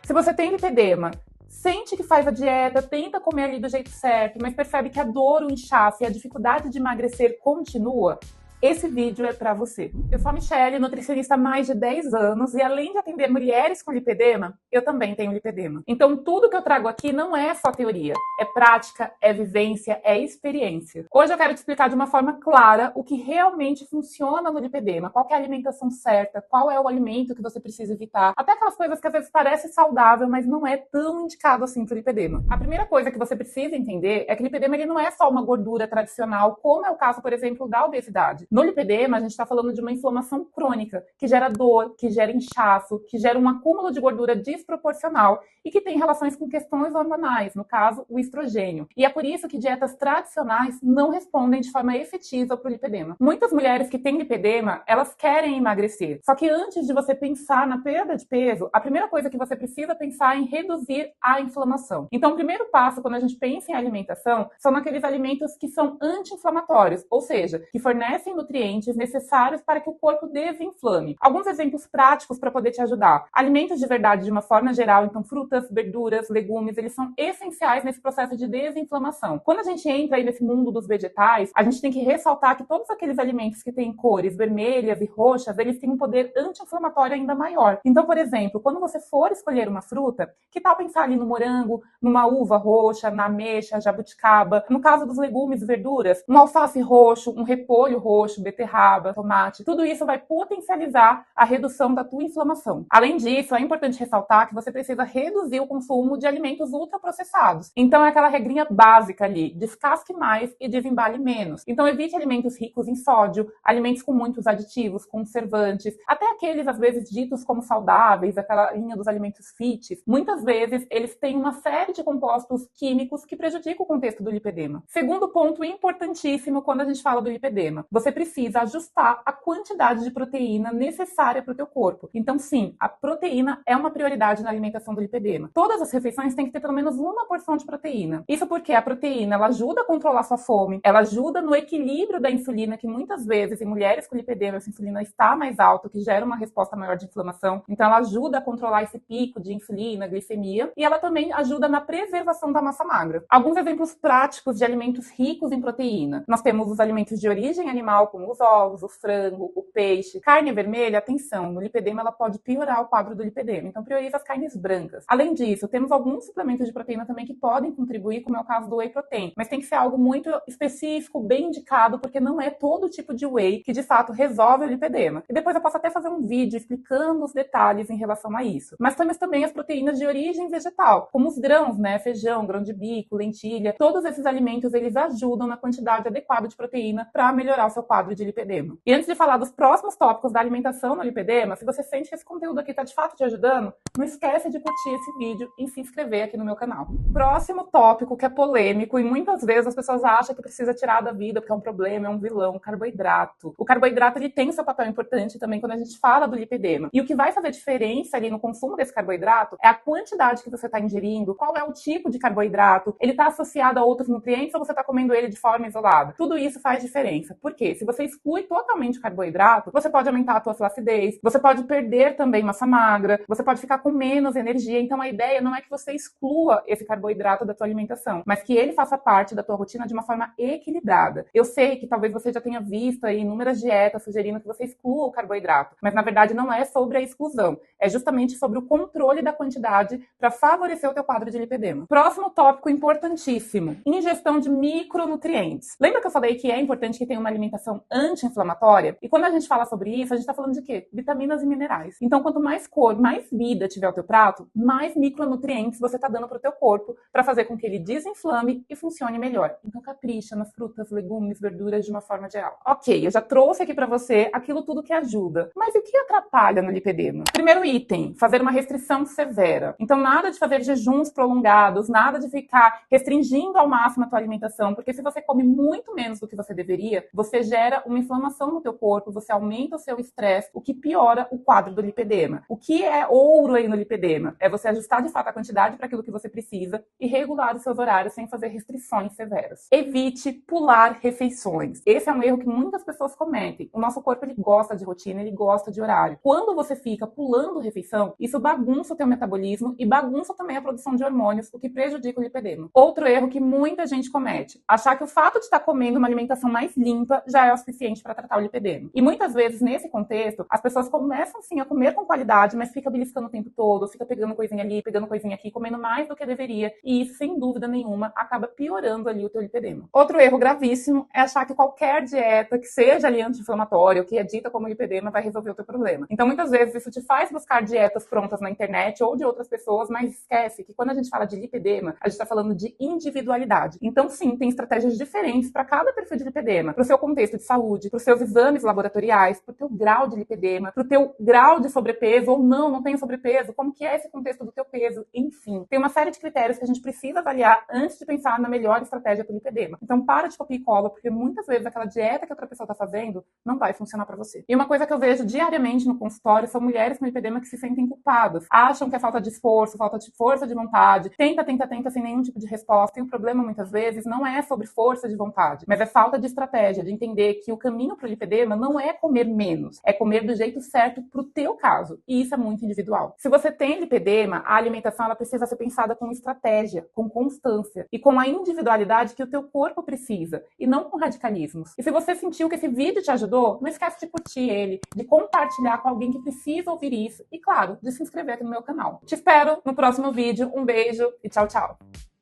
Se você tem lipedema, sente que faz a dieta, tenta comer ali do jeito certo, mas percebe que a dor, o inchaço e a dificuldade de emagrecer continua, esse vídeo é para você. Eu sou a Michelle, nutricionista há mais de 10 anos e além de atender mulheres com lipedema, eu também tenho lipedema. Então tudo que eu trago aqui não é só teoria, é prática, é vivência, é experiência. Hoje eu quero te explicar de uma forma clara o que realmente funciona no lipedema, qual é a alimentação certa, qual é o alimento que você precisa evitar, até aquelas coisas que às vezes parecem saudável, mas não é tão indicado assim para o lipedema. A primeira coisa que você precisa entender é que o lipedema ele não é só uma gordura tradicional, como é o caso, por exemplo, da obesidade. No lipedema, a gente está falando de uma inflamação crônica, que gera dor, que gera inchaço, que gera um acúmulo de gordura desproporcional e que tem relações com questões hormonais, no caso, o estrogênio. E é por isso que dietas tradicionais não respondem de forma efetiva para o lipedema. Muitas mulheres que têm lipedema, elas querem emagrecer. Só que antes de você pensar na perda de peso, a primeira coisa que você precisa pensar é em reduzir a inflamação. Então, o primeiro passo quando a gente pensa em alimentação são naqueles alimentos que são anti-inflamatórios, ou seja, que fornecem nutrientes necessários para que o corpo desinflame. Alguns exemplos práticos para poder te ajudar. Alimentos de verdade de uma forma geral, então frutas, verduras, legumes, eles são essenciais nesse processo de desinflamação. Quando a gente entra aí nesse mundo dos vegetais, a gente tem que ressaltar que todos aqueles alimentos que têm cores vermelhas e roxas, eles têm um poder anti-inflamatório ainda maior. Então, por exemplo, quando você for escolher uma fruta, que tal pensar ali no morango, numa uva roxa, na ameixa, jabuticaba, no caso dos legumes e verduras, um alface roxo, um repolho roxo, beterraba, tomate, tudo isso vai potencializar a redução da tua inflamação. Além disso, é importante ressaltar que você precisa reduzir o consumo de alimentos ultraprocessados. Então é aquela regrinha básica ali, descasque mais e desembale menos. Então evite alimentos ricos em sódio, alimentos com muitos aditivos, conservantes, até aqueles às vezes ditos como saudáveis, aquela linha dos alimentos fit. Muitas vezes eles têm uma série de compostos químicos que prejudicam o contexto do lipedema. Segundo ponto importantíssimo quando a gente fala do lipedema, você precisa ajustar a quantidade de proteína necessária para o teu corpo. Então, sim, a proteína é uma prioridade na alimentação do lipedema. Todas as refeições têm que ter pelo menos uma porção de proteína. Isso porque a proteína, ela ajuda a controlar sua fome, ela ajuda no equilíbrio da insulina, que muitas vezes em mulheres com lipedema, essa insulina está mais alta, o que gera uma resposta maior de inflamação. Então, ela ajuda a controlar esse pico de insulina, glicemia, e ela também ajuda na preservação da massa magra. Alguns exemplos práticos de alimentos ricos em proteína. Nós temos os alimentos de origem animal, como os ovos, o frango, o peixe. Carne vermelha, atenção, no lipedema ela pode piorar o quadro do lipedema, então prioriza as carnes brancas. Além disso, temos alguns suplementos de proteína também que podem contribuir, como é o caso do whey protein, mas tem que ser algo muito específico, bem indicado, porque não é todo tipo de whey que de fato resolve o lipedema. E depois eu posso até fazer um vídeo explicando os detalhes em relação a isso. Mas temos também as proteínas de origem vegetal, como os grãos, né, feijão, grão de bico, lentilha, todos esses alimentos eles ajudam na quantidade adequada de proteína para melhorar o seu quadro de lipedema. E antes de falar dos próximos tópicos da alimentação no lipedema, se você sente que esse conteúdo aqui está de fato te ajudando, não esquece de curtir esse vídeo e se inscrever aqui no meu canal. Próximo tópico que é polêmico e muitas vezes as pessoas acham que precisa tirar da vida porque é um problema, é um vilão, o carboidrato. O carboidrato ele tem seu papel importante também quando a gente fala do lipedema. E o que vai fazer diferença ali no consumo desse carboidrato é a quantidade que você está ingerindo, qual é o tipo de carboidrato, ele está associado a outros nutrientes ou você está comendo ele de forma isolada. Tudo isso faz diferença. Por quê? Se você exclui totalmente o carboidrato, você pode aumentar a tua flacidez, você pode perder também massa magra, você pode ficar com menos energia. Então a ideia não é que você exclua esse carboidrato da tua alimentação, mas que ele faça parte da tua rotina de uma forma equilibrada. Eu sei que talvez você já tenha visto aí inúmeras dietas sugerindo que você exclua o carboidrato, mas na verdade não é sobre a exclusão, é justamente sobre o controle da quantidade para favorecer o teu quadro de lipedema. Próximo tópico importantíssimo, ingestão de micronutrientes. Lembra que eu falei que é importante que tenha uma alimentação anti-inflamatória? E quando a gente fala sobre isso, a gente está falando de quê? Vitaminas e minerais. Então, quanto mais cor, mais vida tiver o teu prato, mais micronutrientes você está dando para o teu corpo para fazer com que ele desinflame e funcione melhor. Então, capricha nas frutas, legumes, verduras de uma forma geral. Ok, eu já trouxe aqui para você aquilo tudo que ajuda. Mas e o que atrapalha no lipedema? Primeiro item, fazer uma restrição severa. Então, nada de fazer jejuns prolongados, nada de ficar restringindo ao máximo a tua alimentação, porque se você come muito menos do que você deveria, você gera uma inflamação no teu corpo, você aumenta o seu estresse, o que piora o quadro do lipedema. O que é ouro aí no lipedema? É você ajustar de fato a quantidade para aquilo que você precisa e regular os seus horários sem fazer restrições severas. Evite pular refeições. Esse é um erro que muitas pessoas cometem. O nosso corpo, ele gosta de rotina, ele gosta de horário. Quando você fica pulando refeição, isso bagunça o teu metabolismo e bagunça também a produção de hormônios, o que prejudica o lipedema. Outro erro que muita gente comete: achar que o fato de estar comendo uma alimentação mais limpa já é o suficiente para tratar o lipedema. E muitas vezes, nesse contexto, as pessoas começam sim a comer com qualidade, mas fica beliscando o tempo todo, fica pegando coisinha ali, pegando coisinha aqui, comendo mais do que deveria, e isso, sem dúvida nenhuma, acaba piorando ali o teu lipedema. Outro erro gravíssimo é achar que qualquer dieta que seja ali anti-inflamatória, ou que é dita como lipedema, vai resolver o teu problema. Então, muitas vezes, isso te faz buscar dietas prontas na internet ou de outras pessoas, mas esquece que quando a gente fala de lipedema, a gente está falando de individualidade. Então, sim, tem estratégias diferentes para cada perfil de lipedema, para o seu contexto de saúde, para os seus exames laboratoriais, para o teu grau de lipedema, para o teu grau de sobrepeso ou não tem sobrepeso, como que é esse contexto do teu peso, enfim. Tem uma série de critérios que a gente precisa avaliar antes de pensar na melhor estratégia para o lipedema. Então, para de copia e cola, porque muitas vezes aquela dieta que outra pessoa está fazendo não vai funcionar para você. E uma coisa que eu vejo diariamente no consultório são mulheres com lipedema que se sentem culpadas, acham que é falta de esforço, falta de força de vontade, tenta sem nenhum tipo de resposta. E o problema, muitas vezes, não é sobre força de vontade, mas é falta de estratégia, de entender que o caminho para o lipedema não é comer menos, é comer do jeito certo para o teu caso. E isso é muito individual. Se você tem lipedema, a alimentação ela precisa ser pensada com estratégia, com constância e com a individualidade que o teu corpo precisa, e não com radicalismos. E se você sentiu que esse vídeo te ajudou, não esquece de curtir ele, de compartilhar com alguém que precisa ouvir isso e, claro, de se inscrever aqui no meu canal. Te espero no próximo vídeo. Um beijo e tchau, tchau!